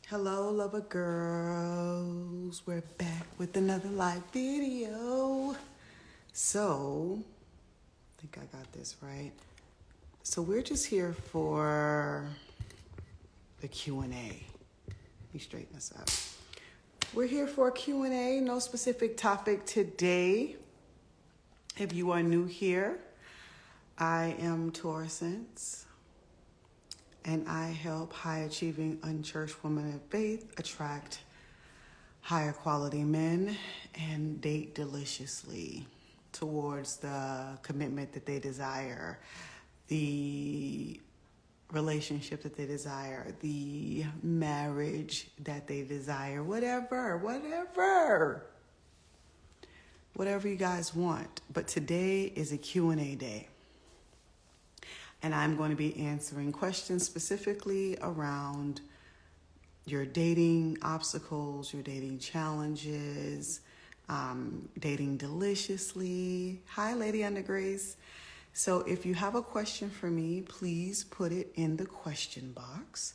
Hello, lover girls. We're back with another live video. So, I think I got this right. So we're just here for the Q&A. Let me straighten this up. We're here for a Q&A, no specific topic today. If you are new here, I am TorahCents. And I help high-achieving, unchurched women of faith attract higher quality men and date deliciously towards the commitment that they desire, the relationship that they desire, the marriage that they desire, whatever you guys want. But today is a Q&A day. And I'm going to be answering questions specifically around your dating obstacles, your dating challenges, dating deliciously. Hi, Lady Under Grace. So if you have a question for me, please put it in the question box.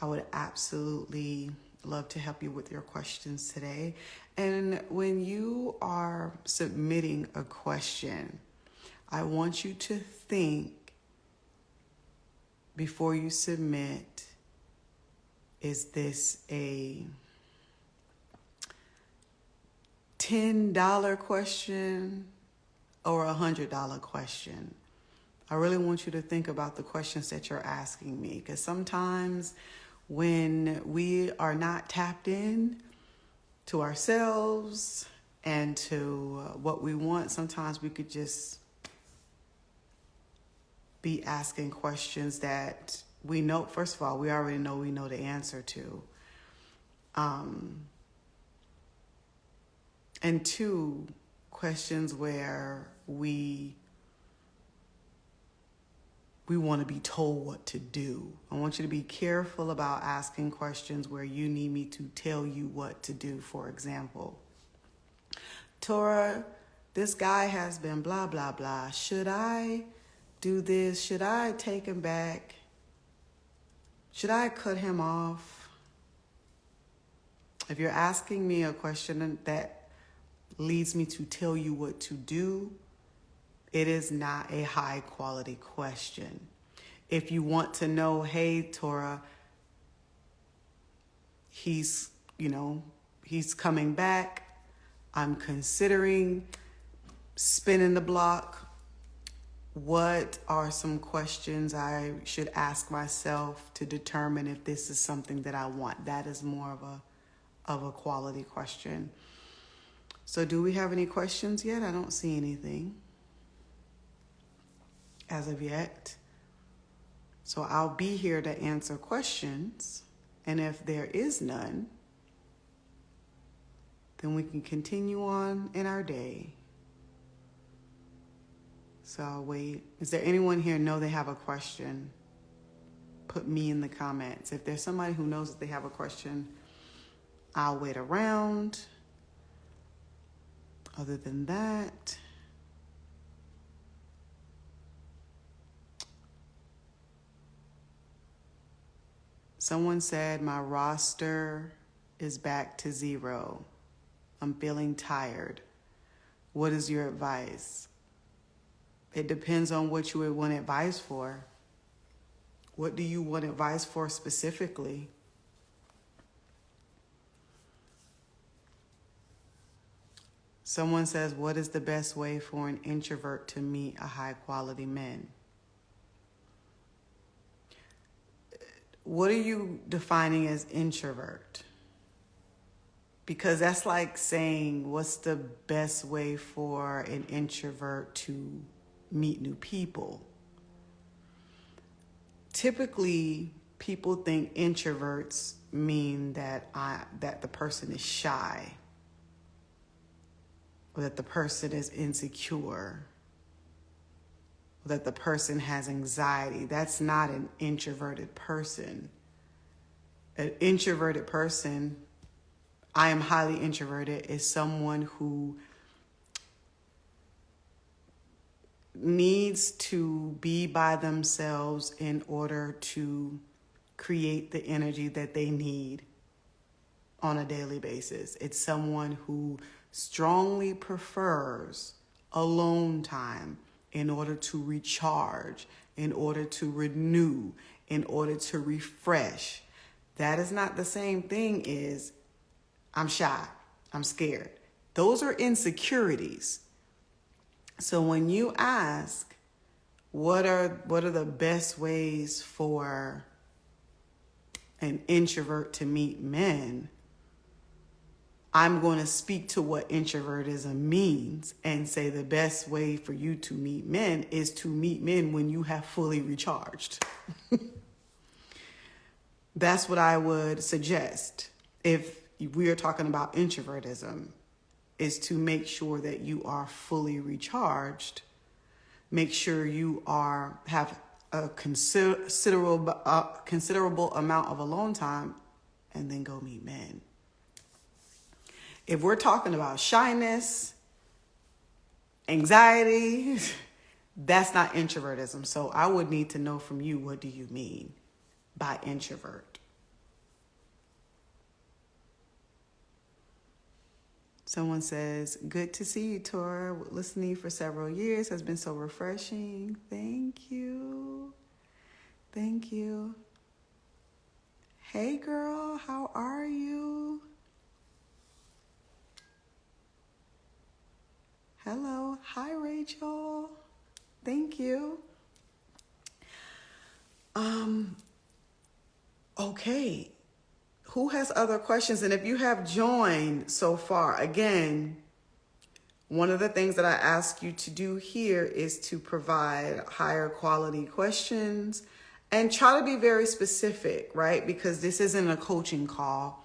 I would absolutely love to help you with your questions today. And when you are submitting a question, I want you to think before you submit, is this a $10 question or a $100 question? I really want you to think about the questions that you're asking me, because sometimes when we are not tapped in to ourselves and to what we want, sometimes we could just be asking questions that we know, first of all, we already know we know the answer to. And two, questions where we want to be told what to do. I want you to be careful about asking questions where you need me to tell you what to do. For example, Torah, this guy has been blah, blah, blah. Should I do this? Should I take him back? Should I cut him off? If you're asking me a question that leads me to tell you what to do, it is not a high quality question. If you want to know, hey, Torah, he's coming back. I'm considering spinning the block. What are some questions I should ask myself to determine if this is something that I want? That is more of a quality question. So do we have any questions yet? I don't see anything as of yet. So I'll be here to answer questions. And if there is none, then we can continue on in our day. So I'll wait. Is there anyone here know they have a question? Put me in the comments. If there's somebody who knows that they have a question, I'll wait around. Other than that, someone said my roster is back to 0. I'm feeling tired. What is your advice? It depends on what you would want advice for. What do you want advice for specifically? Someone says, what is the best way for an introvert to meet a high quality man? What are you defining as introvert? Because that's like saying, what's the best way for an introvert to meet new people? Typically, people think introverts mean that the person is shy, or that the person is insecure, or that the person has anxiety. That's not an introverted person. An introverted person, I am highly introverted, is someone who needs to be by themselves in order to create the energy that they need on a daily basis. It's someone who strongly prefers alone time in order to recharge, in order to renew, in order to refresh. That is not the same thing as I'm shy, I'm scared. Those are insecurities. So when you ask, what are the best ways for an introvert to meet men, I'm going to speak to what introvertism means and say the best way for you to meet men is to meet men when you have fully recharged. That's what I would suggest if we are talking about introvertism, is to make sure that you are fully recharged. Make sure you have a considerable amount of alone time, and then go meet men. If we're talking about shyness, anxiety, that's not introvertism. So I would need to know from you, what do you mean by introvert? Someone says, good to see you, Torah. Listening for several years has been so refreshing. Thank you. Thank you. Hey, girl, how are you? Hello. Hi, Rachel. Thank you. Okay. Who has other questions? And if you have joined so far, again, one of the things that I ask you to do here is to provide higher quality questions and try to be very specific, right? Because this isn't a coaching call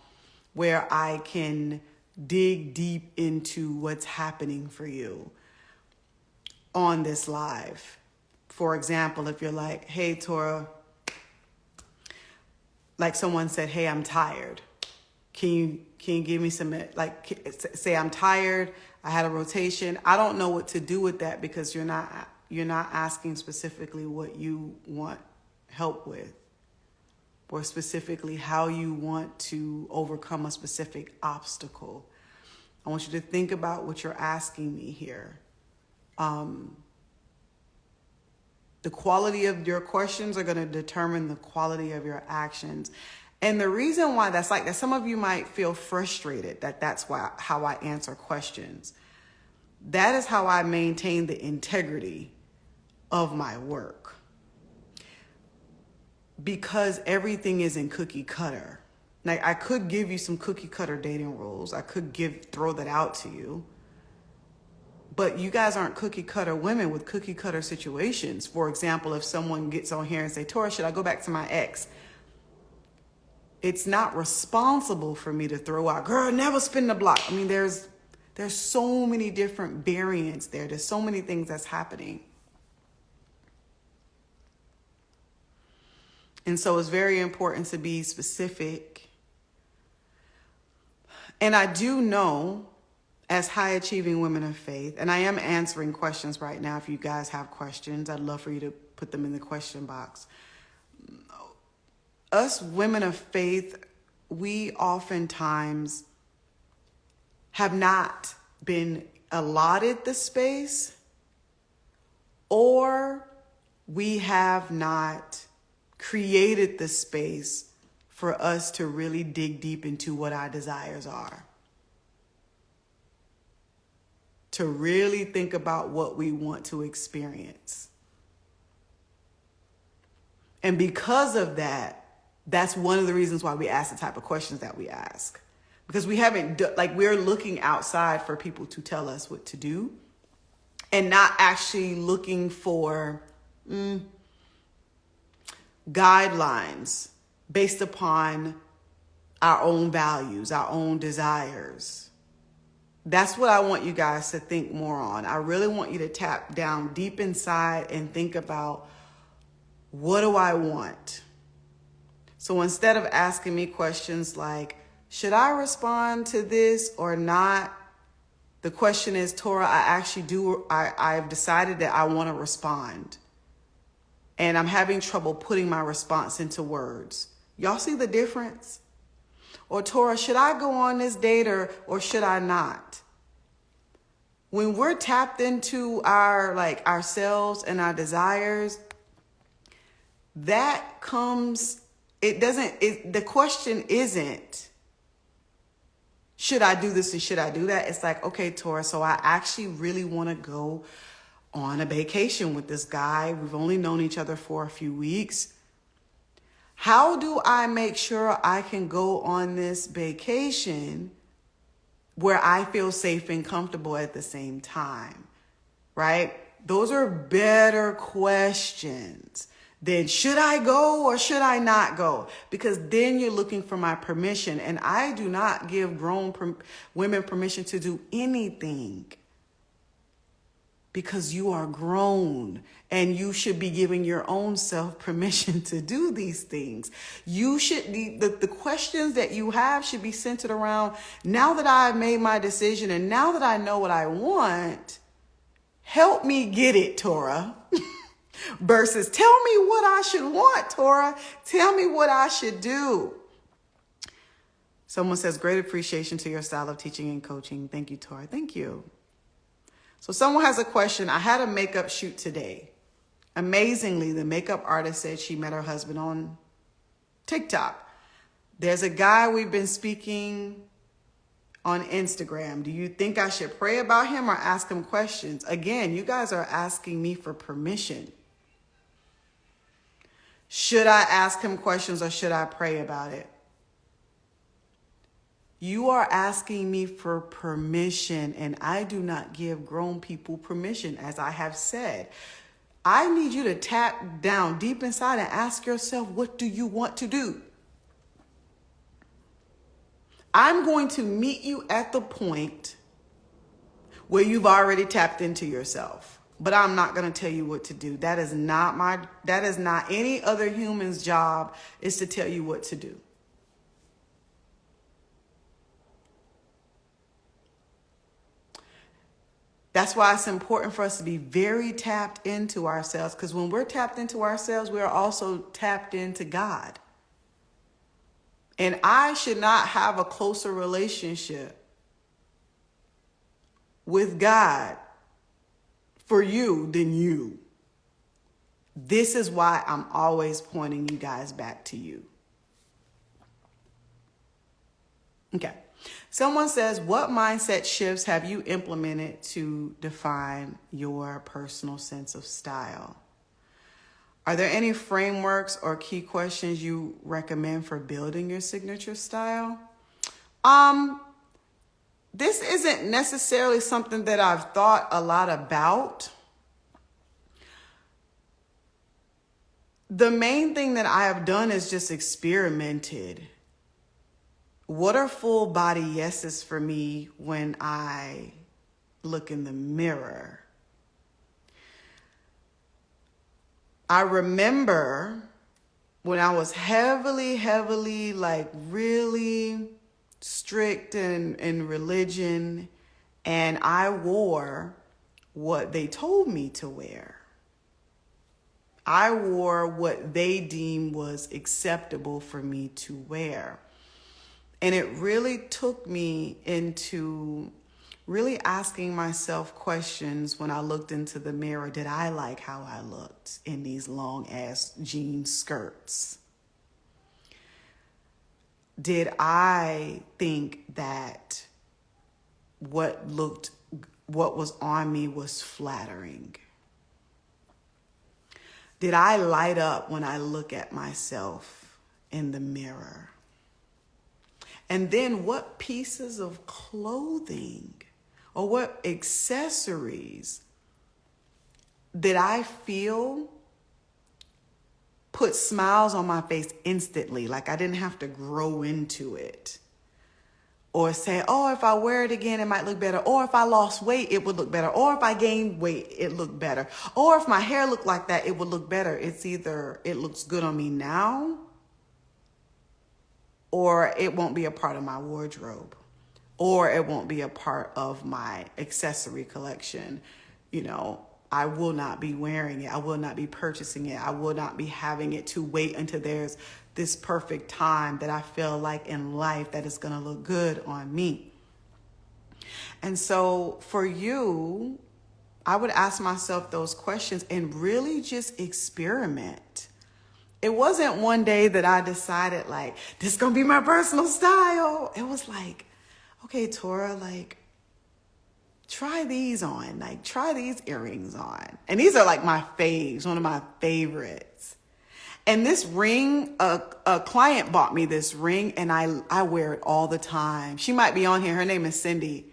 where I can dig deep into what's happening for you on this live. For example, if you're like, hey, Torah, like someone said, hey, I'm tired. Can you give me some, like, say I'm tired, I had a rotation. I don't know what to do with that, because you're not asking specifically what you want help with, or specifically how you want to overcome a specific obstacle. I want you to think about what you're asking me here. The quality of your questions are going to determine the quality of your actions. And the reason why that's like that, some of you might feel frustrated that's how I answer questions. That is how I maintain the integrity of my work. Because everything isn't cookie cutter. Like, I could give you some cookie cutter dating rules. I could throw that out to you. But you guys aren't cookie cutter women with cookie cutter situations. For example, if someone gets on here and say, Torah, should I go back to my ex? It's not responsible for me to throw out, girl, never spin the block. I mean, there's so many different variants there. There's so many things that's happening. And so it's very important to be specific. And I do know, as high achieving women of faith, and I am answering questions right now. If you guys have questions, I'd love for you to put them in the question box. Us women of faith, we oftentimes have not been allotted the space, or we have not created the space for us to really dig deep into what our desires are. To really think about what we want to experience. And because of that, that's one of the reasons why we ask the type of questions that we ask. Because we haven't, we're looking outside for people to tell us what to do, and not actually looking for guidelines based upon our own values, our own desires. That's what I want you guys to think more on. I really want you to tap down deep inside and think about, what do I want? So instead of asking me questions like, should I respond to this or not? The question is, Torah, I've decided that I want to respond. And I'm having trouble putting my response into words. Y'all see the difference? Or Torah, should I go on this date or should I not? When we're tapped into our ourselves and our desires, that comes, the question isn't, should I do this and should I do that? It's like, okay, Torah, so I actually really want to go on a vacation with this guy. We've only known each other for a few weeks. How do I make sure I can go on this vacation where I feel safe and comfortable at the same time, right? Those are better questions than should I go or should I not go? Because then you're looking for my permission, and I do not give grown women permission to do anything. Because you are grown and you should be giving your own self permission to do these things. You should be, the questions that you have should be centered around, now that I've made my decision and now that I know what I want, help me get it, Torah. Versus tell me what I should want, Torah. Tell me what I should do. Someone says, great appreciation to your style of teaching and coaching. Thank you, Torah. Thank you. So someone has a question. I had a makeup shoot today. Amazingly, the makeup artist said she met her husband on TikTok. There's a guy we've been speaking on Instagram. Do you think I should pray about him or ask him questions? Again, you guys are asking me for permission. Should I ask him questions or should I pray about it? You are asking me for permission, and I do not give grown people permission, as I have said. I need you to tap down deep inside and ask yourself, what do you want to do? I'm going to meet you at the point where you've already tapped into yourself, but I'm not going to tell you what to do. That is not any other human's job, is to tell you what to do. That's why it's important for us to be very tapped into ourselves, because when we're tapped into ourselves, we are also tapped into God. And I should not have a closer relationship with God for you than you. This is why I'm always pointing you guys back to you. Okay. Someone says, what mindset shifts have you implemented to define your personal sense of style? Are there any frameworks or key questions you recommend for building your signature style? This isn't necessarily something that I've thought a lot about. The main thing that I have done is just experimented. What are full body yeses for me when I look in the mirror? I remember when I was heavily, really strict in religion, and I wore what they told me to wear. I wore what they deemed was acceptable for me to wear. And it really took me into really asking myself questions when I looked into the mirror. Did I like how I looked in these long ass jean skirts? Did I think that what was on me was flattering? Did I light up when I look at myself in the mirror? And then what pieces of clothing or what accessories did I feel put smiles on my face instantly? Like I didn't have to grow into it. Or say, oh, if I wear it again, it might look better. Or if I lost weight, it would look better. Or if I gained weight, it looked better. Or if my hair looked like that, it would look better. It's either it looks good on me now, or it won't be a part of my wardrobe, or it won't be a part of my accessory collection, I will not be wearing it. I will not be purchasing it. I will not be having it to wait until there's this perfect time that I feel like in life that is going to look good on me. And so for you, I would ask myself those questions and really just experiment. It wasn't one day that I decided like, this is going to be my personal style. It was like, okay, Torah, like, try these on, like try these earrings on. And these are like my faves, one of my favorites. And this ring, a client bought me this ring and I wear it all the time. She might be on here. Her name is Cindy.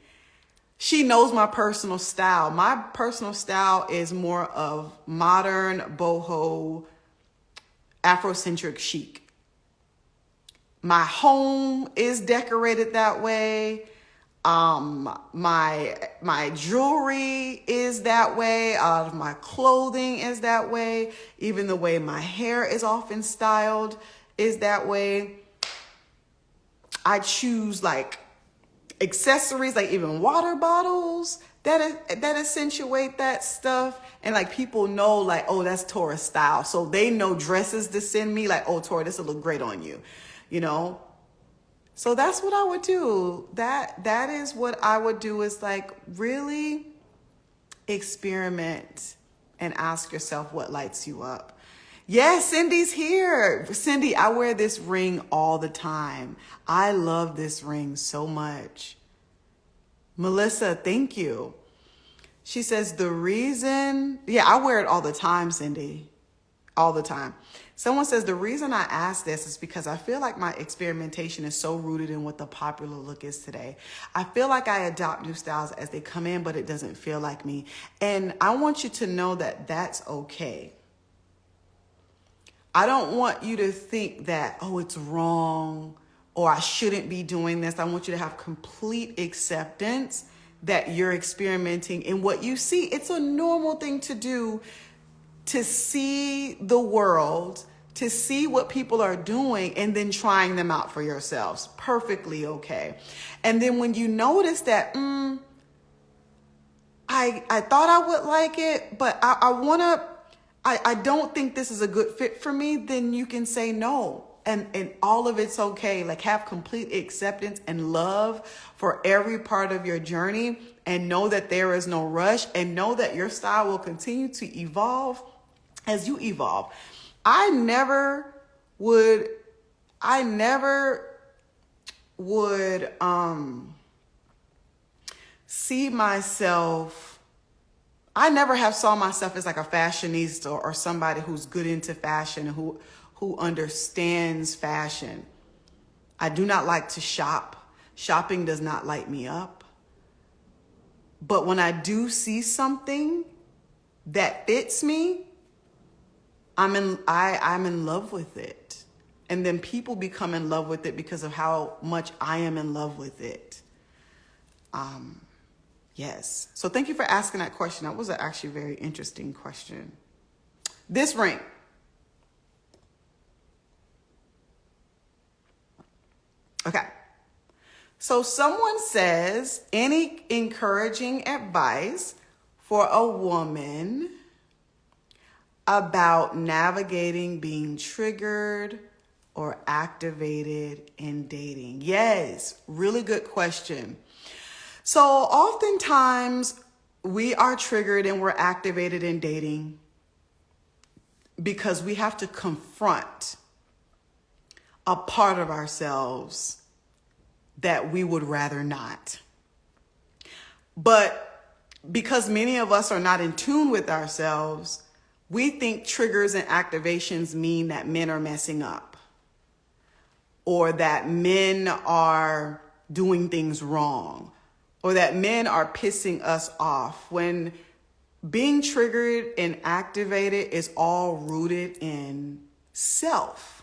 She knows my personal style. My personal style is more of modern, boho, Afrocentric chic. My home is decorated that way. My jewelry is that way. My clothing is that way. Even the way my hair is often styled is that way. I choose like accessories, like even water bottles that accentuate that stuff. And like people know like, oh, that's Torah style. So they know dresses to send me like, oh, Torah, this will look great on you, you know? So that's what I would do. That is what I would do, is like really experiment and ask yourself what lights you up. Yes, Cindy's here. Cindy, I wear this ring all the time. I love this ring so much. Melissa, thank you. She says the reason, I wear it all the time, Cindy, all the time. Someone says the reason I ask this is because I feel like my experimentation is so rooted in what the popular look is today. I feel like I adopt new styles as they come in, but it doesn't feel like me. And I want you to know that that's okay. I don't want you to think that, oh, it's wrong or I shouldn't be doing this. I want you to have complete acceptance that you're experimenting in what you see. It's a normal thing to do, to see the world, to see what people are doing and then trying them out for yourselves. Perfectly okay. And then when you notice that, I thought I would like it, but I don't think this is a good fit for me, then you can say no. And all of it's okay. Like have complete acceptance and love for every part of your journey, and know that there is no rush, and know that your style will continue to evolve as you evolve. I never would see myself, I never have saw myself as like a fashionista or somebody who's good into fashion, who understands fashion. I do not like to shop. Shopping does not light me up. But when I do see something that fits me, I'm in love with it. And then people become in love with it because of how much I am in love with it. Yes. So thank you for asking that question. That was actually a very interesting question. This ring. Okay. So someone says, any encouraging advice for a woman about navigating being triggered or activated in dating? Yes, really good question. So oftentimes we are triggered and we're activated in dating because we have to confront a part of ourselves that we would rather not. But because many of us are not in tune with ourselves, we think triggers and activations mean that men are messing up or that men are doing things wrong or that men are pissing us off, when being triggered and activated is all rooted in self.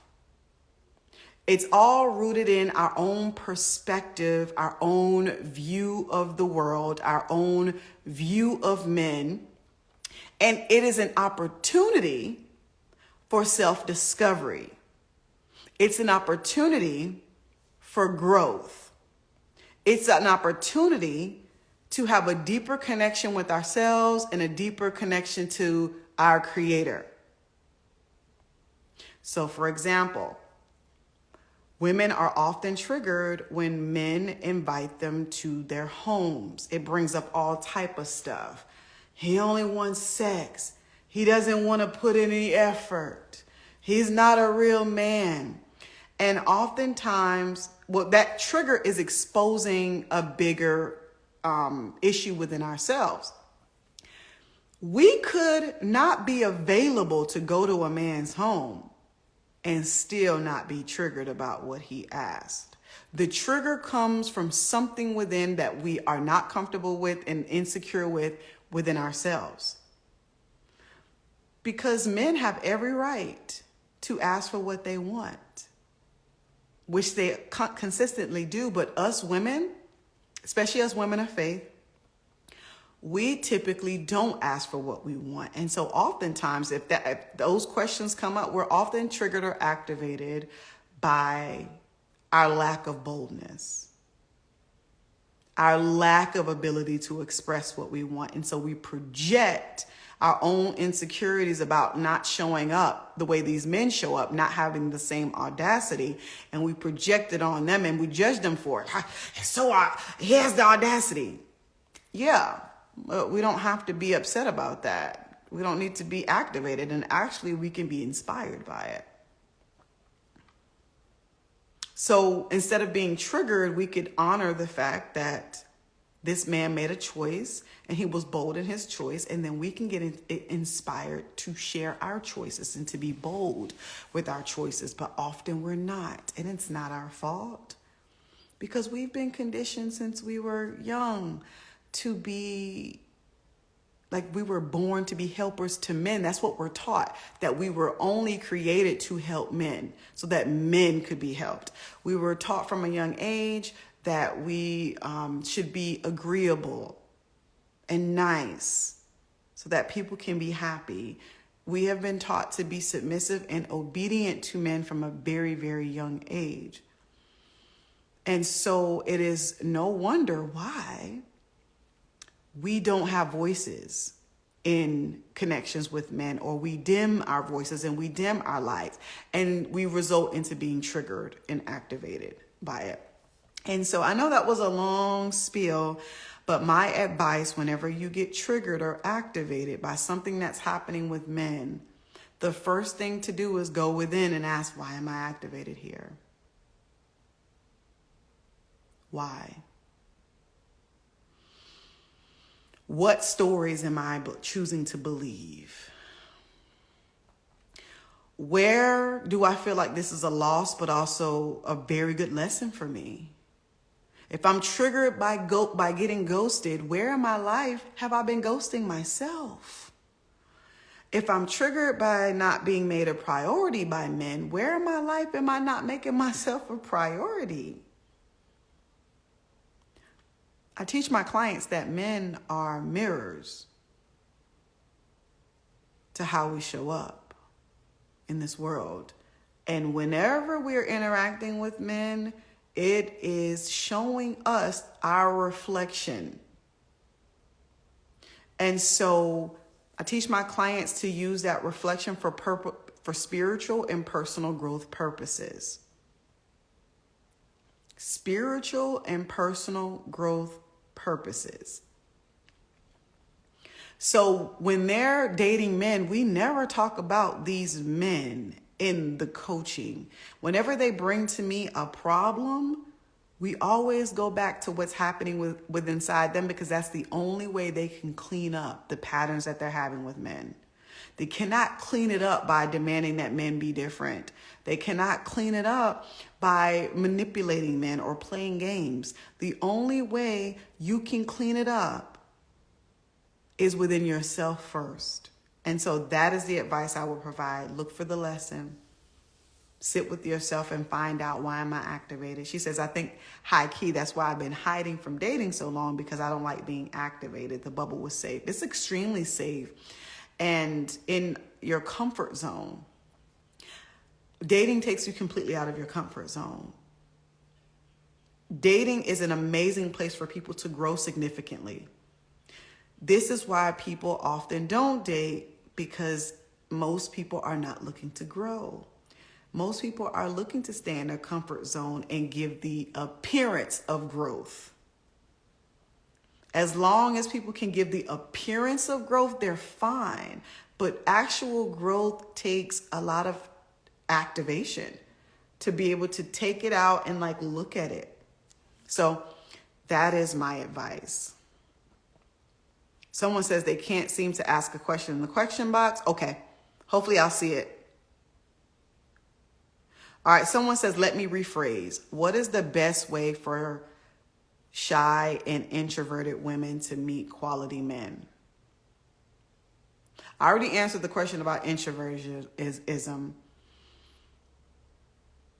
It's all rooted in our own perspective, our own view of the world, our own view of men. And it is an opportunity for self-discovery. It's an opportunity for growth. It's an opportunity to have a deeper connection with ourselves and a deeper connection to our Creator. So, for example, women are often triggered when men invite them to their homes. It brings up all type of stuff. He only wants sex. He doesn't want to put in any effort. He's not a real man. And oftentimes, that trigger is exposing a bigger issue within ourselves. We could not be available to go to a man's home and still not be triggered about what he asked. The trigger comes from something within that we are not comfortable with and insecure with within ourselves. Because men have every right to ask for what they want, which they consistently do. But us women, especially us women of faith, we typically don't ask for what we want. And so oftentimes, if those questions come up, we're often triggered or activated by our lack of boldness, our lack of ability to express what we want. And so we project our own insecurities about not showing up the way these men show up, not having the same audacity, and we project it on them and we judge them for it. So he has the audacity. Yeah, but we don't have to be upset about that. We don't need to be activated, and actually we can be inspired by it. So instead of being triggered, we could honor the fact that this man made a choice and he was bold in his choice. And then we can get inspired to share our choices and to be bold with our choices. But often we're not. And it's not our fault, because we've been conditioned since we were young to be like, we were born to be helpers to men. That's what we're taught, that we were only created to help men so that men could be helped. We were taught from a young age that we should be agreeable and nice so that people can be happy. We have been taught to be submissive and obedient to men from a very, very young age. And so it is no wonder why we don't have voices in connections with men, or we dim our voices and we dim our lights, and we result into being triggered and activated by it. And so I know that was a long spiel, but my advice whenever you get triggered or activated by something that's happening with men, the first thing to do is go within and ask, why am I activated here? Why? What stories am I choosing to believe? Where do I feel like this is a loss, but also a very good lesson for me? If I'm triggered by getting ghosted, where in my life have I been ghosting myself? If I'm triggered by not being made a priority by men, where in my life am I not making myself a priority? I teach my clients that men are mirrors to how we show up in this world. And whenever we're interacting with men, it is showing us our reflection. And so I teach my clients to use that reflection for spiritual and personal growth purposes. Spiritual and personal growth purposes. So when they're dating men, we never talk about these men in the coaching. Whenever they bring to me a problem, we always go back to what's happening with inside them, because that's the only way they can clean up the patterns that they're having with men. They cannot clean it up by demanding that men be different. They cannot clean it up by manipulating men or playing games. The only way you can clean it up is within yourself first. And so that is the advice I will provide. Look for the lesson. Sit with yourself and find out, why am I activated? She says, I think high key, that's why I've been hiding from dating so long, because I don't like being activated. The bubble was safe. It's extremely safe and in your comfort zone. Dating takes you completely out of your comfort zone. Dating is an amazing place for people to grow significantly. This is why people often don't date, because most people are not looking to grow. Most people are looking to stay in their comfort zone and give the appearance of growth. As long as people can give the appearance of growth, they're fine. But actual growth takes a lot of activation to be able to take it out and like look at it. So that is my advice. Someone says they can't seem to ask a question in the question box. Okay, hopefully I'll see it. All right, someone says, let me rephrase. What is the best way for shy and introverted women to meet quality men? I already answered the question about introversion,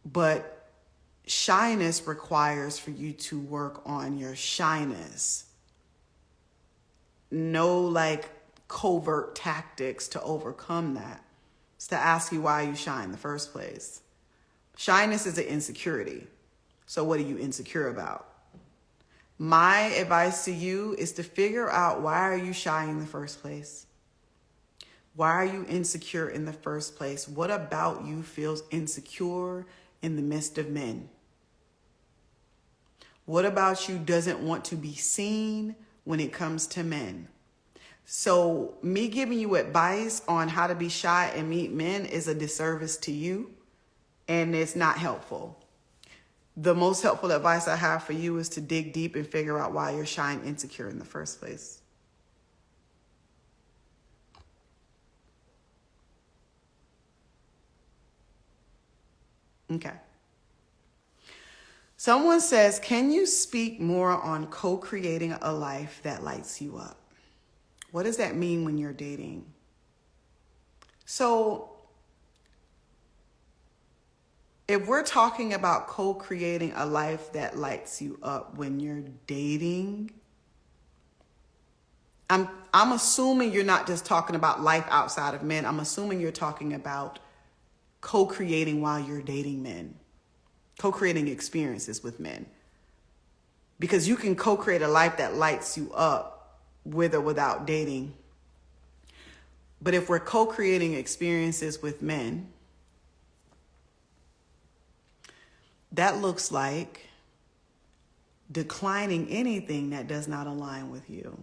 but shyness requires for you to work on your shyness. No like covert tactics to overcome that. It's to ask you why you shy in the first place. Shyness is an insecurity. So what are you insecure about? My advice to you is to figure out, why are you shy in the first place? Why are you insecure in the first place? What about you feels insecure in the midst of men? What about you doesn't want to be seen when it comes to men? So me giving you advice on how to be shy and meet men is a disservice to you, and it's not helpful. The most helpful advice I have for you is to dig deep and figure out why you're shy and insecure in the first place. Okay. Someone says, can you speak more on co-creating a life that lights you up? What does that mean when you're dating? So if we're talking about co-creating a life that lights you up when you're dating, I'm assuming you're not just talking about life outside of men. I'm assuming you're talking about co-creating while you're dating men, co-creating experiences with men. Because you can co-create a life that lights you up with or without dating. But if we're co-creating experiences with men, that looks like declining anything that does not align with you.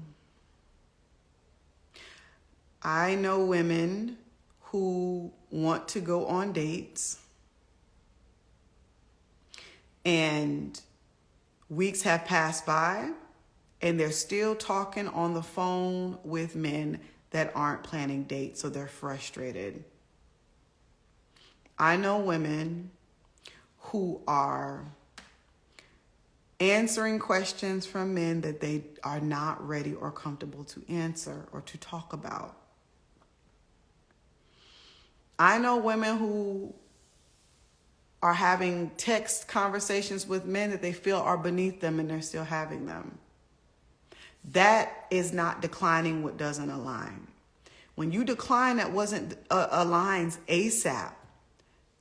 I know women who want to go on dates and weeks have passed by and they're still talking on the phone with men that aren't planning dates, so they're frustrated. I know women who are answering questions from men that they are not ready or comfortable to answer or to talk about. I know women who are having text conversations with men that they feel are beneath them and they're still having them. That is not declining what doesn't align. When you decline that wasn't aligns ASAP,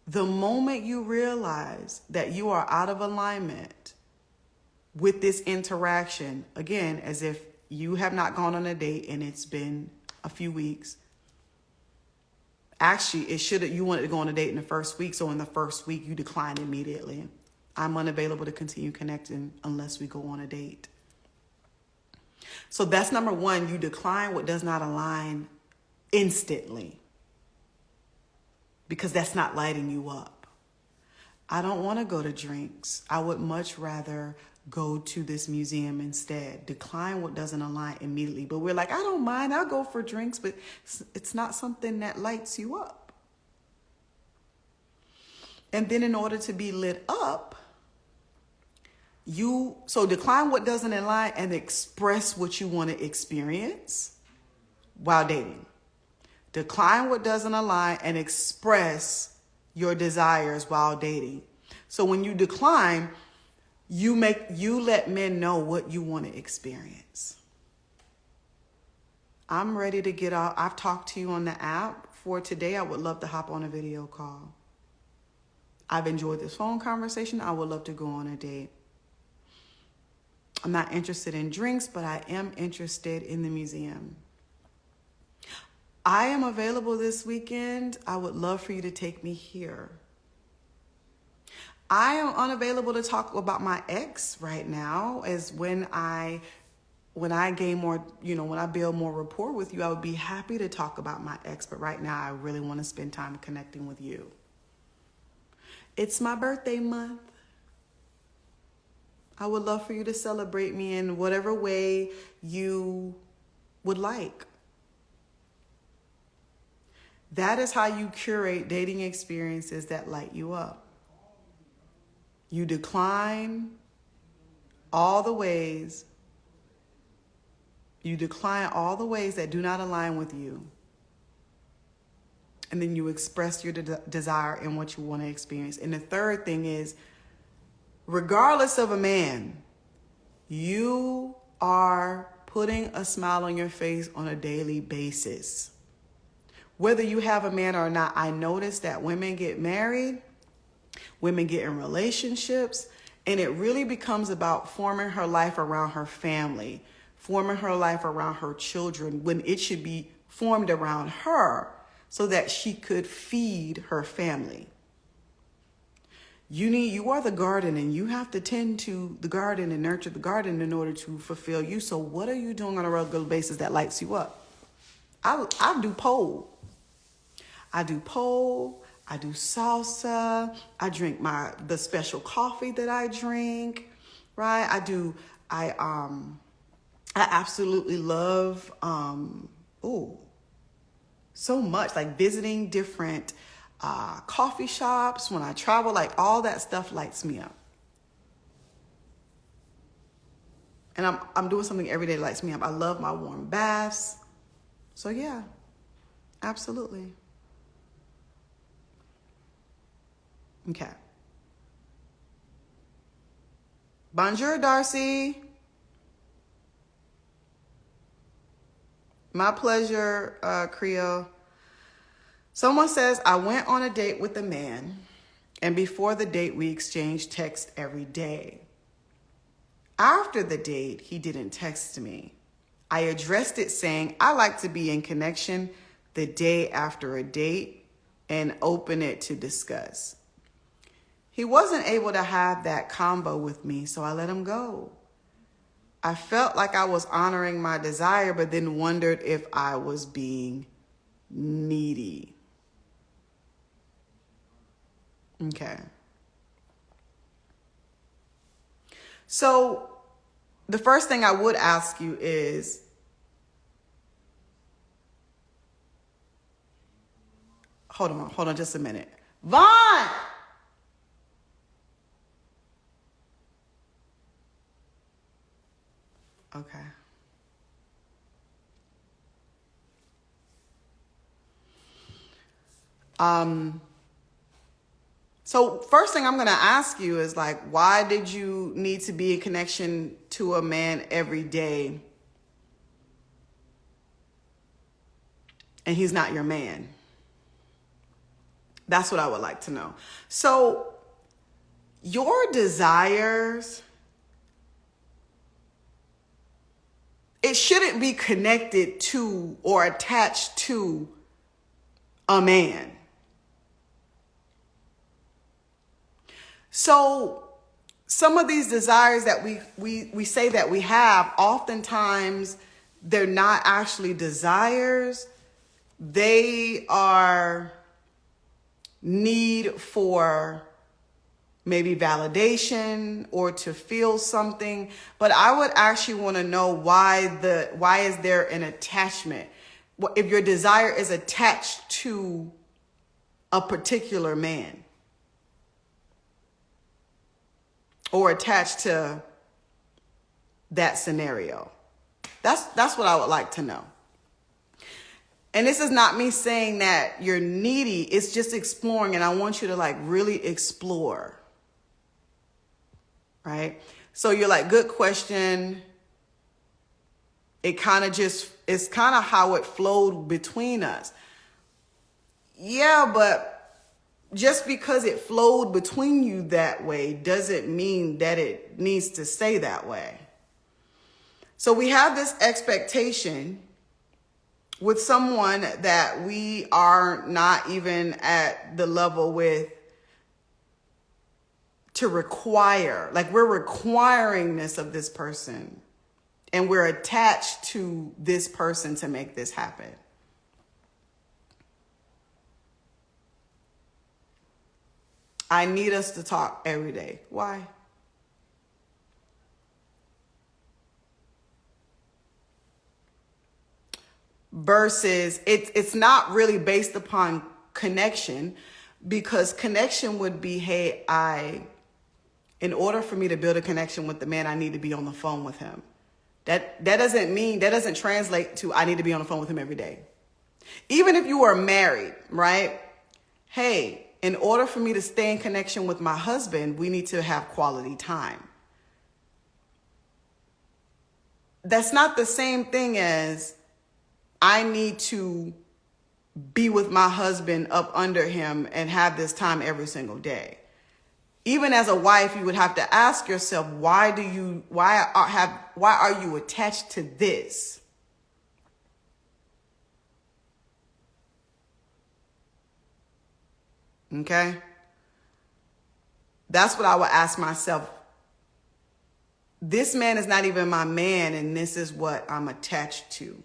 the moment you realize that you are out of alignment with this interaction, again, as if you have not gone on a date and it's been a few weeks. Actually, you wanted to go on a date in the first week, so in the first week you decline immediately. I'm unavailable to continue connecting unless we go on a date. So that's number one, you decline what does not align instantly, because that's not lighting you up. I don't want to go to drinks. I would much rather go to this museum instead. Decline what doesn't align immediately. But we're like, I don't mind, I'll go for drinks, but it's not something that lights you up. And then in order to be lit up, so decline what doesn't align and express what you want to experience while dating. Decline what doesn't align and express your desires while dating. So when you decline, you let men know what you want to experience. I'm ready to get off. I've talked to you on the app. For today, I would love to hop on a video call. I've enjoyed this phone conversation. I would love to go on a date. I'm not interested in drinks, but I am interested in the museum. I am available this weekend. I would love for you to take me here. I am unavailable to talk about my ex right now, as when I gain more, when I build more rapport with you, I would be happy to talk about my ex. But right now, I really want to spend time connecting with you. It's my birthday month. I would love for you to celebrate me in whatever way you would like. That is how you curate dating experiences that light you up. You decline all the ways. You decline all the ways that do not align with you. And then you express your desire in what you want to experience. And the third thing is, regardless of a man, you are putting a smile on your face on a daily basis. Whether you have a man or not, I notice that women get married, women get in relationships, and it really becomes about forming her life around her family, forming her life around her children, when it should be formed around her so that she could feed her family. You are the garden, and you have to tend to the garden and nurture the garden in order to fulfill you. So what are you doing on a regular basis that lights you up? I do pole. I do salsa. I drink the special coffee that I drink, right? I absolutely love, so much, like visiting different coffee shops when I travel, like all that stuff lights me up. And I'm doing something every day that lights me up. I love my warm baths. So yeah, absolutely. Okay. Bonjour, Darcy. My pleasure, Creole. Someone says, I went on a date with a man, and before the date, we exchanged text every day. After the date, he didn't text me. I addressed it saying, I like to be in connection the day after a date and open it to discuss. He wasn't able to have that combo with me, so I let him go. I felt like I was honoring my desire, but then wondered if I was being needy. Okay. So the first thing I would ask you is, hold on just a minute. Vaughn! Okay. So first thing I'm going to ask you is, like, why did you need to be in connection to a man every day and he's not your man? That's what I would like to know. So your desires, it shouldn't be connected to or attached to a man. So some of these desires that we say that we have, oftentimes they're not actually desires. They are need for maybe validation or to feel something. But I would actually want to know why is there an attachment? If your desire is attached to a particular man or attached to that scenario. That's what I would like to know. And this is not me saying that you're needy. It's just exploring. And I want you to like really explore. Right? So you're like, good question. It's kind of how it flowed between us. Yeah, but just because it flowed between you that way doesn't mean that it needs to stay that way. So we have this expectation with someone that we are not even at the level with to require. Like, we're requiring this of this person, and we're attached to this person to make this happen. I need us to talk every day. Why? Versus it's not really based upon connection, because connection would be, hey, in order for me to build a connection with the man, I need to be on the phone with him. That doesn't translate to I need to be on the phone with him every day. Even if you are married, right? Hey, in order for me to stay in connection with my husband, we need to have quality time. That's not the same thing as I need to be with my husband up under him and have this time every single day. Even as a wife, you would have to ask yourself, why are you attached to this? Okay? That's what I would ask myself. This man is not even my man, and this is what I'm attached to.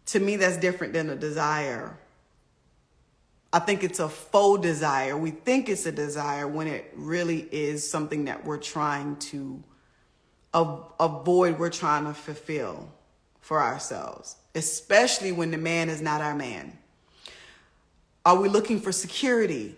To me, that's different than a desire. I think it's a faux desire. We think it's a desire when it really is something that we're trying to avoid, we're trying to fulfill for ourselves, especially when the man is not our man. Are we looking for security?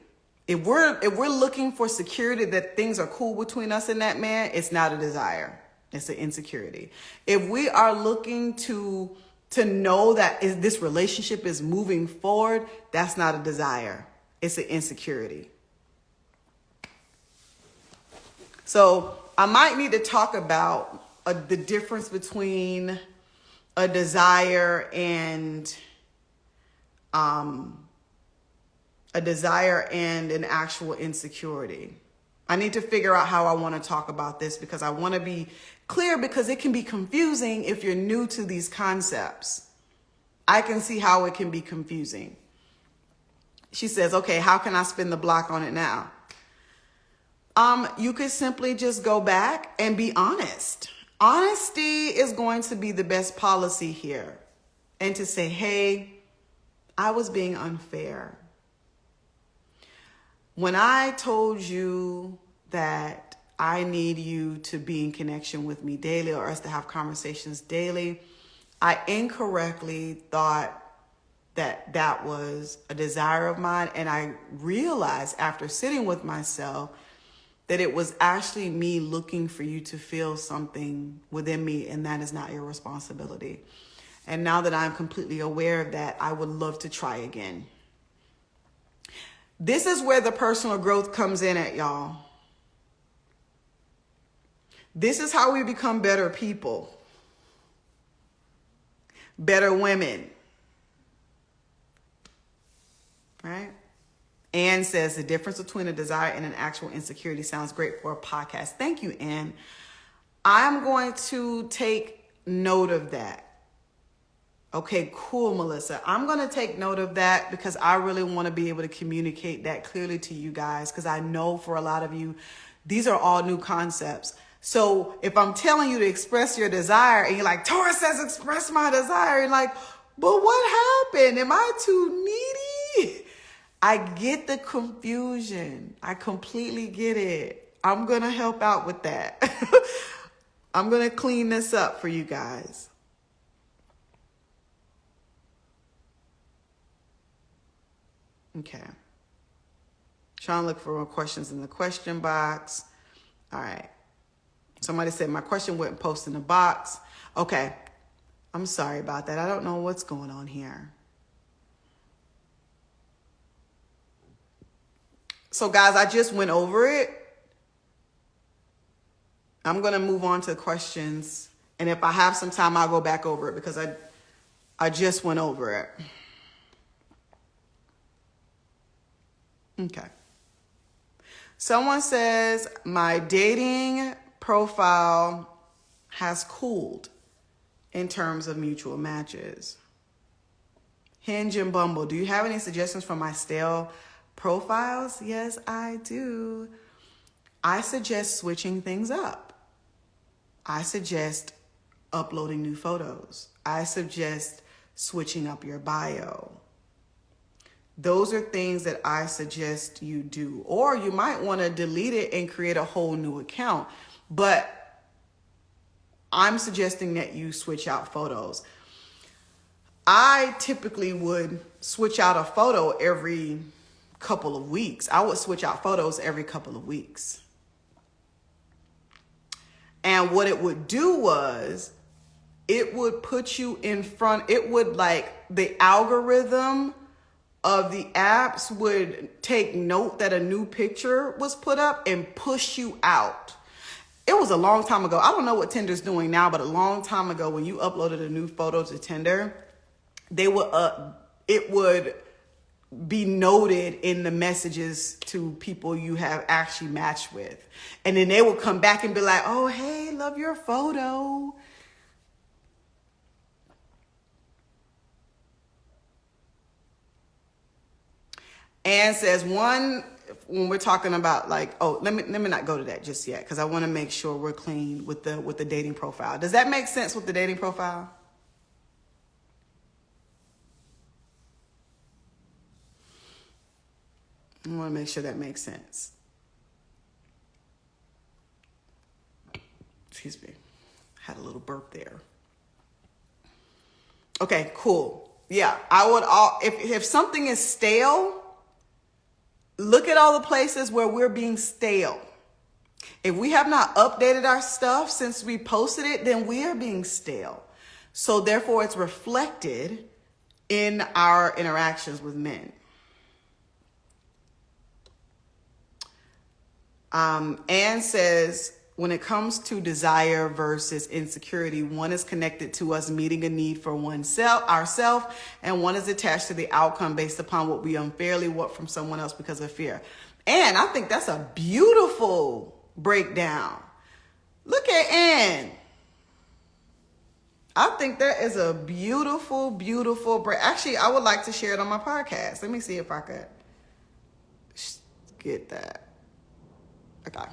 If we're looking for security, that things are cool between us and that man, it's not a desire. It's an insecurity. If we are looking to know that this relationship is moving forward, that's not a desire. It's an insecurity. So I might need to talk about the difference between a desire and an actual insecurity. I need to figure out how I want to talk about this, because I want to be clear, because it can be confusing if you're new to these concepts. I can see how it can be confusing. She says, okay, how can I spin the block on it now? You could simply just go back and be honest. Honesty is going to be the best policy here. And to say, hey, I was being unfair. When I told you that I need you to be in connection with me daily, or us to have conversations daily, I incorrectly thought that that was a desire of mine. And I realized after sitting with myself that it was actually me looking for you to feel something within me, and that is not your responsibility. And now that I'm completely aware of that, I would love to try again. This is where the personal growth comes in at, y'all. This is how we become better people, better women, right? Ann says the difference between a desire and an actual insecurity sounds great for a podcast. Thank you, Ann. I'm going to take note of that. Okay, cool, Melissa. I'm going to take note of that, because I really want to be able to communicate that clearly to you guys, because I know for a lot of you, these are all new concepts. So if I'm telling you to express your desire and you're like, Torah says express my desire, and like, but what happened? Am I too needy? I get the confusion. I completely get it. I'm going to help out with that. I'm going to clean this up for you guys. Okay. Trying to look for more questions in the question box. All right. Somebody said my question wouldn't post in the box. Okay. I'm sorry about that. I don't know what's going on here. So guys, I just went over it. I'm going to move on to questions. And if I have some time, I'll go back over it, because I just went over it. Okay. Someone says, my dating profile has cooled in terms of mutual matches. Hinge and Bumble, do you have any suggestions for my stale profiles? Yes, I do. I suggest switching things up. I suggest uploading new photos. I suggest switching up your bio. Those are things that I suggest you do. Or you might want to delete it and create a whole new account. But I'm suggesting that you switch out photos. I typically would switch out a photo every couple of weeks. I would switch out photos every couple of weeks. And what it would do was, it would put you in front, it would like, the algorithm of the apps would take note that a new picture was put up and push you out. It was a long time ago. I don't know what Tinder's doing now, but a long time ago when you uploaded a new photo to Tinder, they would it would be noted in the messages to people you have actually matched with. And then they will come back and be like, oh, hey, love your photo. Anne says when we're talking about like, oh, let me not go to that just yet, because I want to make sure we're clean with the dating profile. Does that make sense with the dating profile? I want to make sure that makes sense. Excuse me. Had a little burp there. Okay, cool. Yeah, I would if something is stale, look at all the places where we're being stale. If we have not updated our stuff since we posted it, then we are being stale. So therefore, it's reflected in our interactions with men. Anne says, when it comes to desire versus insecurity, one is connected to us meeting a need for ourselves, and one is attached to the outcome based upon what we unfairly want from someone else because of fear. And I think that's a beautiful breakdown. Look at Anne. I think that is a beautiful, beautiful break. Actually, I would like to share it on my podcast. Let me see if I could get that. Okay.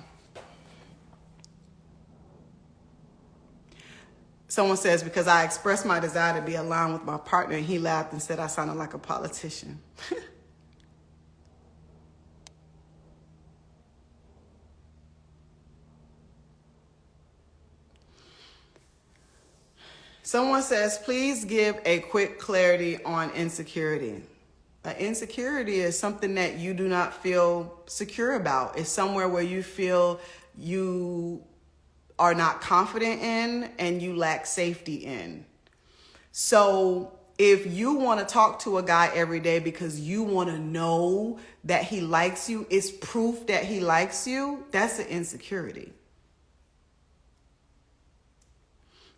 Someone says, because I expressed my desire to be aligned with my partner, and he laughed and said I sounded like a politician. Someone says, please give a quick clarity on insecurity. Insecurity is something that you do not feel secure about. It's somewhere where you feel you are not confident in and you lack safety in. So if you want to talk to a guy every day because you want to know that he likes you, it's proof that he likes you, that's an insecurity.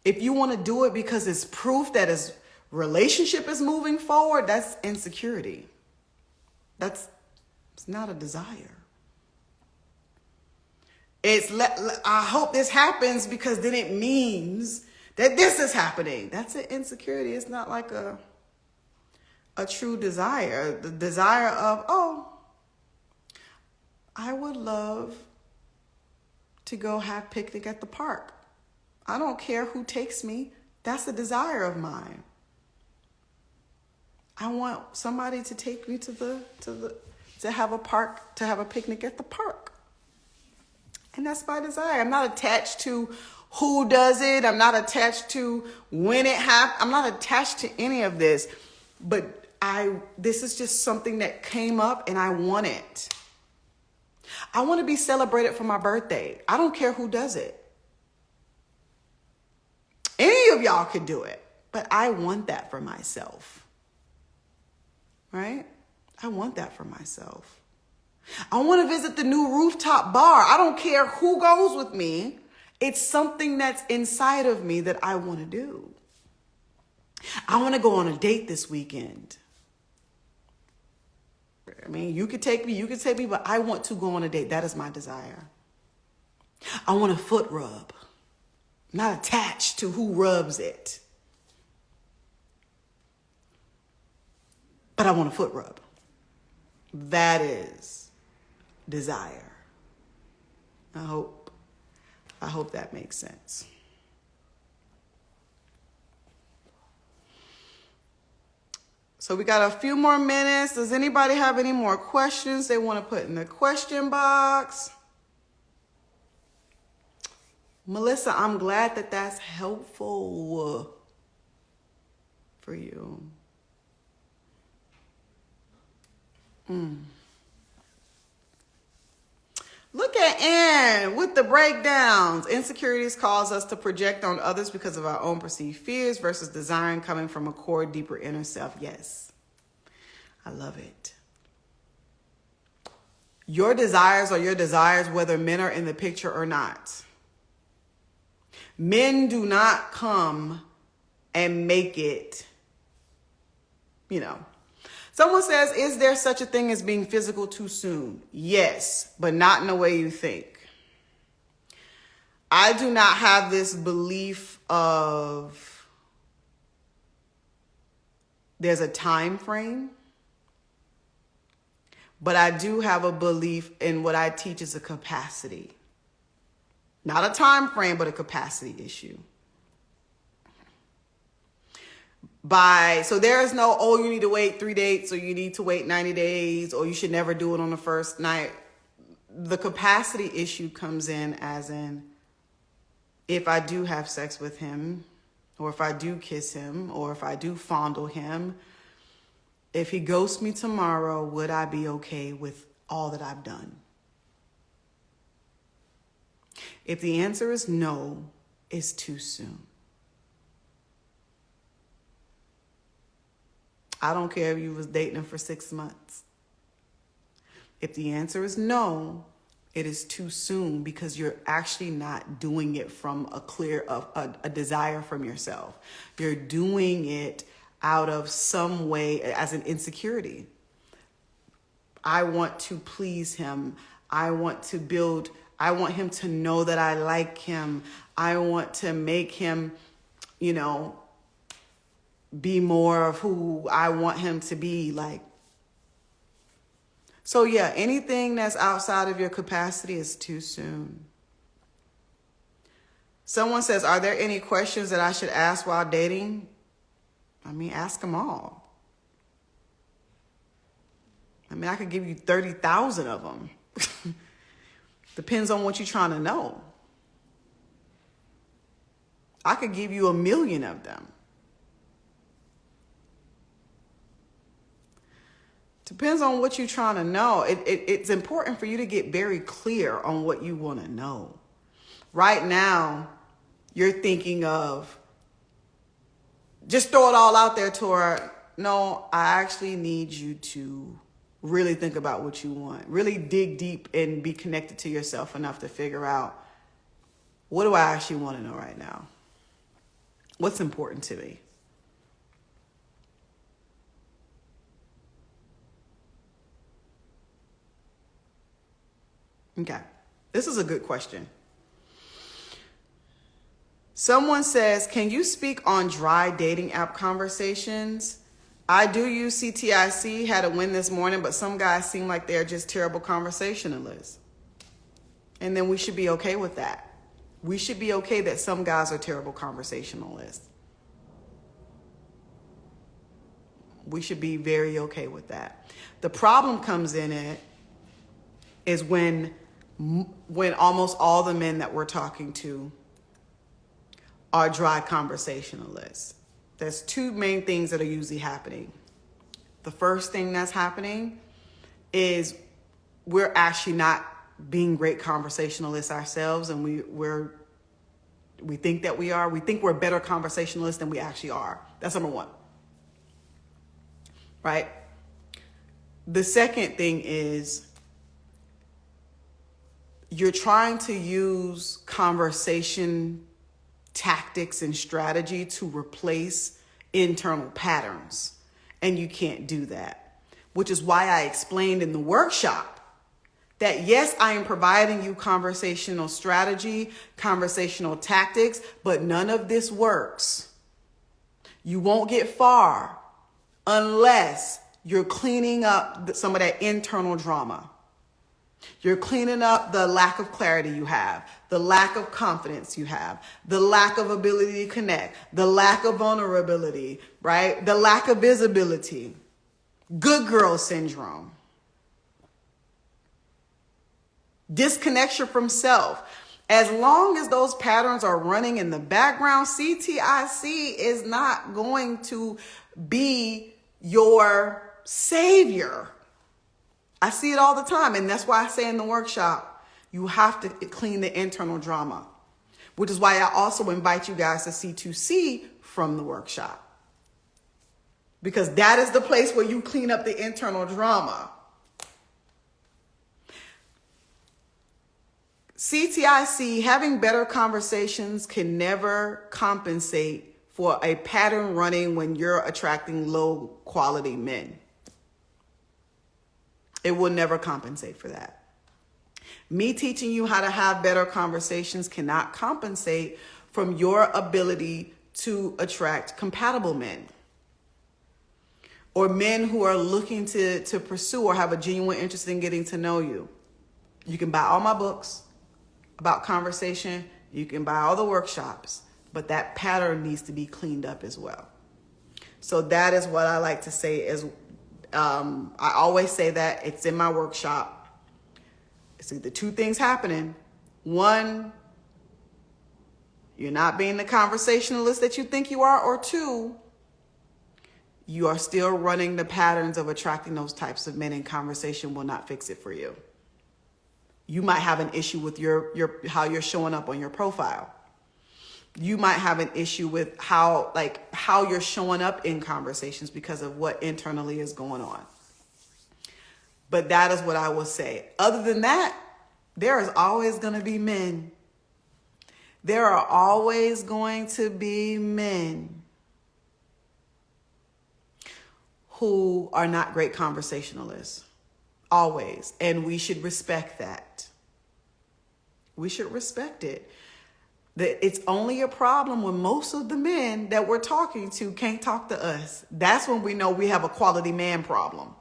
If you want to do it because it's proof that his relationship is moving forward, that's insecurity. It's not a desire. I hope this happens because then it means that this is happening. That's an insecurity. It's not like a true desire. The desire of, oh, I would love to go have picnic at the park. I don't care who takes me. That's a desire of mine. I want somebody to take me to have a picnic at the park. And that's my desire. I'm not attached to who does it. I'm not attached to when it happens. I'm not attached to any of this. But this is just something that came up and I want it. I want to be celebrated for my birthday. I don't care who does it. Any of y'all could do it, but I want that for myself. Right? I want that for myself. I want to visit the new rooftop bar. I don't care who goes with me. It's something that's inside of me that I want to do. I want to go on a date this weekend. I mean, you could take me, but I want to go on a date. That is my desire. I want a foot rub, not attached to who rubs it. But I want a foot rub. That is desire. I hope that makes sense. So we got a few more minutes. Does anybody have any more questions they want to put in the question box? Melissa, I'm glad that that's helpful for you. Look at Ann with the breakdowns. Insecurities cause us to project on others because of our own perceived fears versus desiring coming from a core, deeper inner self. Yes, I love it. Your desires are your desires, whether men are in the picture or not. Men do not come and make it, Someone says, is there such a thing as being physical too soon? Yes, but not in the way you think. I do not have this belief of there's a time frame, but I do have a belief in what I teach is a capacity. Not a time frame, but a capacity issue. So there is no, you need to wait 3 dates, or you need to wait 90 days, or you should never do it on the first night. The capacity issue comes in as in, if I do have sex with him, or if I do kiss him, or if I do fondle him, if he ghosts me tomorrow, would I be okay with all that I've done? If the answer is no, it's too soon. I don't care if you was dating him for 6 months. If the answer is no, it is too soon, because you're actually not doing it from a desire from yourself. You're doing it out of some way as an insecurity. I want to please him. I want him to know that I like him. I want to make him, be more of who I want him to be like. So yeah, anything that's outside of your capacity is too soon. Someone says, are there any questions that I should ask while dating? Ask them all. I could give you 30,000 of them. Depends on what you're trying to know. I could give you 1 million of them. Depends on what you're trying to know. It's important for you to get very clear on what you want to know. Right now, you're thinking of, just throw it all out there, Torah. No, I actually need you to really think about what you want. Really dig deep and be connected to yourself enough to figure out, what do I actually want to know right now? What's important to me? Okay, this is a good question. Someone says, can you speak on dry dating app conversations? I do use CTIC, had a win this morning, but some guys seem like they're just terrible conversationalists. And then we should be okay with that. We should be okay that some guys are terrible conversationalists. We should be very okay with that. The problem comes in it is when almost all the men that we're talking to are dry conversationalists. There's two main things that are usually happening. The first thing that's happening is we're actually not being great conversationalists ourselves, and we think that we are. We think we're better conversationalists than we actually are. That's number one. Right? The second thing is you're trying to use conversation tactics and strategy to replace internal patterns. And you can't do that, which is why I explained in the workshop That yes, I am providing you conversational strategy, conversational tactics, but none of this works. You won't get far unless you're cleaning up some of that internal drama. You're cleaning up the lack of clarity you have, the lack of confidence you have, the lack of ability to connect, the lack of vulnerability, right? The lack of visibility. Good girl syndrome. Disconnection from self. As long as those patterns are running in the background, CTIC is not going to be your savior. I see it all the time. And that's why I say in the workshop, you have to clean the internal drama, which is why I also invite you guys to C2C from the workshop. Because that is the place where you clean up the internal drama. CTIC, having better conversations, can never compensate for a pattern running when you're attracting low quality men. It will never compensate for that. Me teaching you how to have better conversations cannot compensate from your ability to attract compatible men or men who are looking to pursue or have a genuine interest in getting to know you. You can buy all my books about conversation. You can buy all the workshops, but that pattern needs to be cleaned up as well. So that is what I like to say is, I always say that it's in my workshop. It's either two things happening. One, you're not being the conversationalist that you think you are, or two, you are still running the patterns of attracting those types of men, and conversation will not fix it for you. You might have an issue with how you're showing up on your profile. You might have an issue with how you're showing up in conversations because of what internally is going on. But that is what I will say. Other than that, there is always going to be men. There are always going to be men who are not great conversationalists. Always. And we should respect that. We should respect it. That it's only a problem when most of the men that we're talking to can't talk to us. That's when we know we have a quality man problem.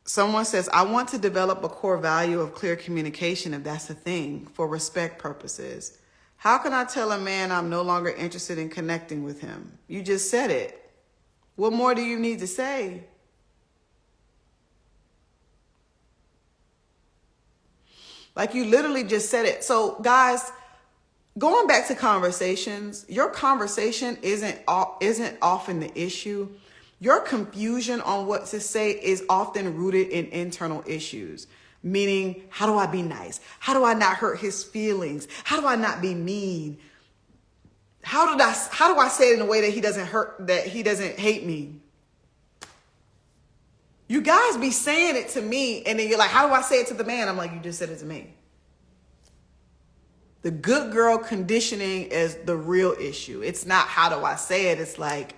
Someone says, I want to develop a core value of clear communication, if that's a thing, for respect purposes. How can I tell a man I'm no longer interested in connecting with him? You just said it. What more do you need to say? Like, you literally just said it. So guys, going back to conversations, your conversation isn't often the issue. Your confusion on what to say is often rooted in internal issues. Meaning, how do I be nice? How do I not hurt his feelings? How do I not be mean? How do I say it in a way that he doesn't hate me? You guys be saying it to me, and then you're like, how do I say it to the man? I'm like, you just said it to me. The good girl conditioning is the real issue. It's not how do I say it. It's like,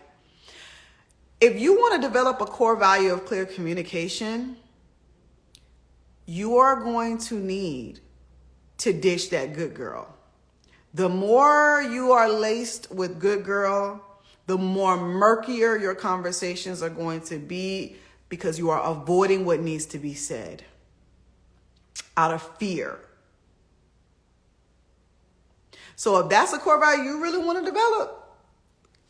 if you want to develop a core value of clear communication, you are going to need to ditch that good girl. The more you are laced with good girl, the more murkier your conversations are going to be, because you are avoiding what needs to be said out of fear. So if that's a core value you really want to develop,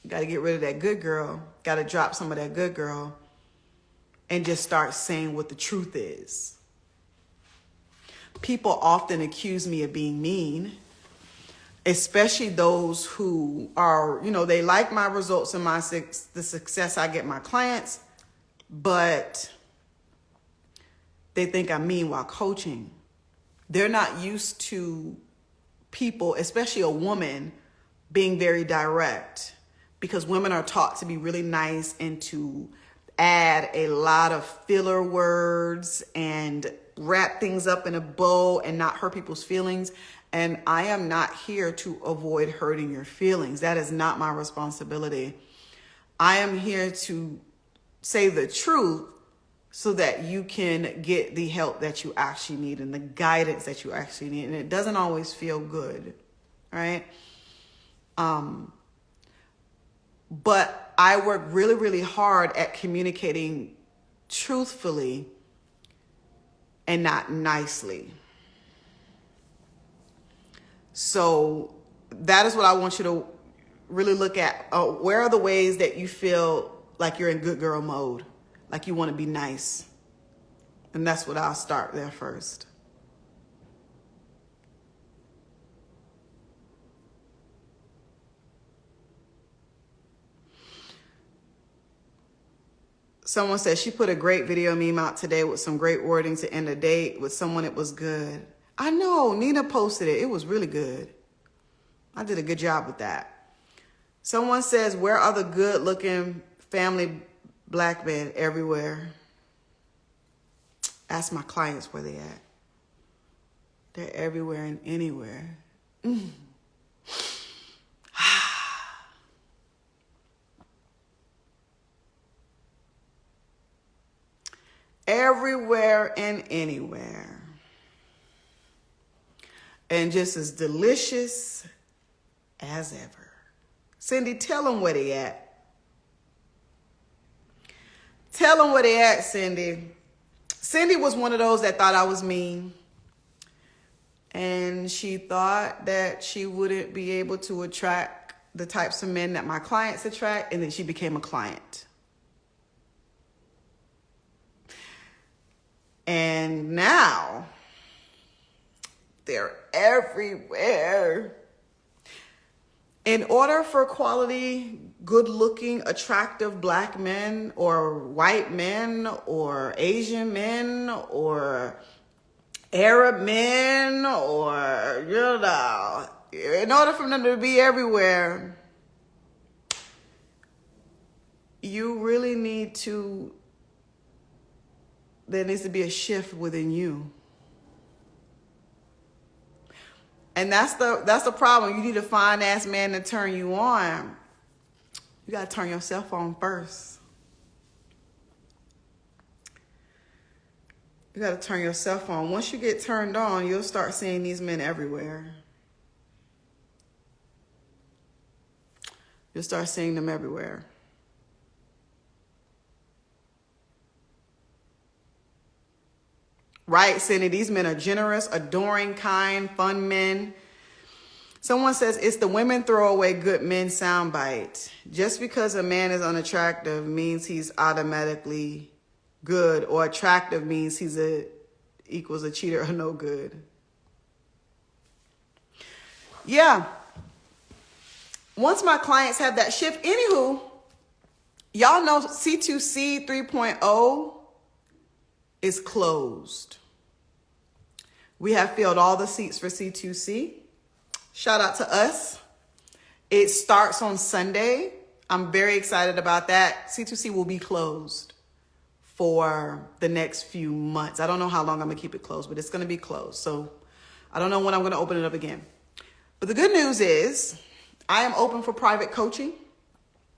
you got to get rid of that good girl. Got to drop some of that good girl and just start saying what the truth is. People often accuse me of being mean, especially those who are, they like my results and the success I get my clients, but they think I'm mean while coaching. They're not used to people, especially a woman, being very direct, because women are taught to be really nice and to add a lot of filler words and wrap things up in a bow and not hurt people's feelings. And I am not here to avoid hurting your feelings. That is not my responsibility. I am here to say the truth so that you can get the help that you actually need and the guidance that you actually need. And it doesn't always feel good, right? But I work really, really hard at communicating truthfully and not nicely. So that is what I want you to really look at. Where are the ways that you feel like you're in good girl mode? Like you want to be nice. And that's what I'll start there first. Someone said she put a great video meme out today with some great wording to end a date with someone. It was good. I know, Nina posted it. It was really good. I did a good job with that. Someone says, where are the good looking family black men? Everywhere. Ask my clients where they at. They're everywhere and anywhere. Everywhere and anywhere. And just as delicious as ever. Cindy, tell them where they at. Tell them where they at, Cindy. Cindy was one of those that thought I was mean. And she thought that she wouldn't be able to attract the types of men that my clients attract. And then she became a client. And now they're everywhere. In order for quality, good-looking, attractive black men or white men or Asian men or Arab men or, you know, in order for them to be everywhere, you really need to, there needs to be a shift within you. And that's the problem. You need a fine-ass man to turn you on. You got to turn yourself on first. You got to turn yourself on. Once you get turned on, you'll start seeing these men everywhere. You'll start seeing them everywhere. Right, Cindy? These men are generous, adoring, kind, fun men. Someone says, it's the women throw away good men soundbite. Just because a man is unattractive means he's automatically good, or attractive means he's equals a cheater or no good. Yeah. Once my clients have that shift, anywho, y'all know C2C 3.0 is closed. We have filled all the seats for C2C. Shout out to us. It starts on Sunday. I'm very excited about that. C2C will be closed for the next few months. I don't know how long I'm going to keep it closed, but it's going to be closed. So I don't know when I'm going to open it up again. But the good news is I am open for private coaching.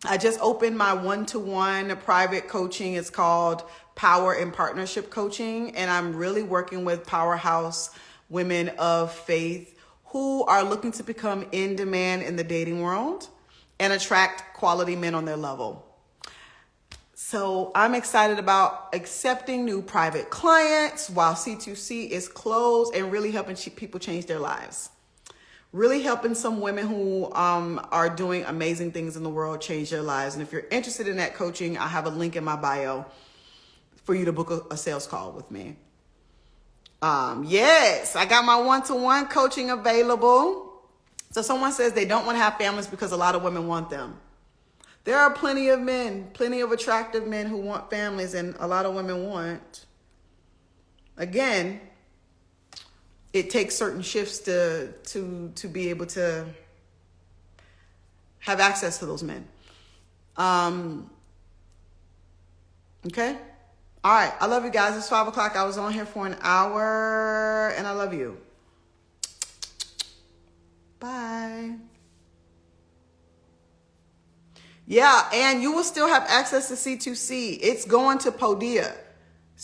I just opened my one-to-one private coaching. It's called Power and Partnership Coaching. And I'm really working with powerhouse women of faith who are looking to become in demand in the dating world and attract quality men on their level. So I'm excited about accepting new private clients while C2C is closed and really helping people change their lives. Really helping some women who are doing amazing things in the world change their lives. And if you're interested in that coaching, I have a link in my bio for you to book a sales call with me. Yes, I got my one-to-one coaching available. So someone says they don't want to have families because a lot of women want them. There are plenty of men, plenty of attractive men who want families, and a lot of women want. Again, it takes certain shifts to be able to have access to those men. Okay? All right. I love you guys. It's 5 o'clock. I was on here for an hour, and I love you. Bye. Yeah, and you will still have access to C2C. It's going to Podia.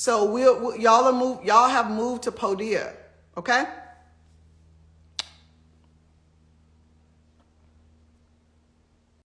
So y'all have moved to Podia, okay?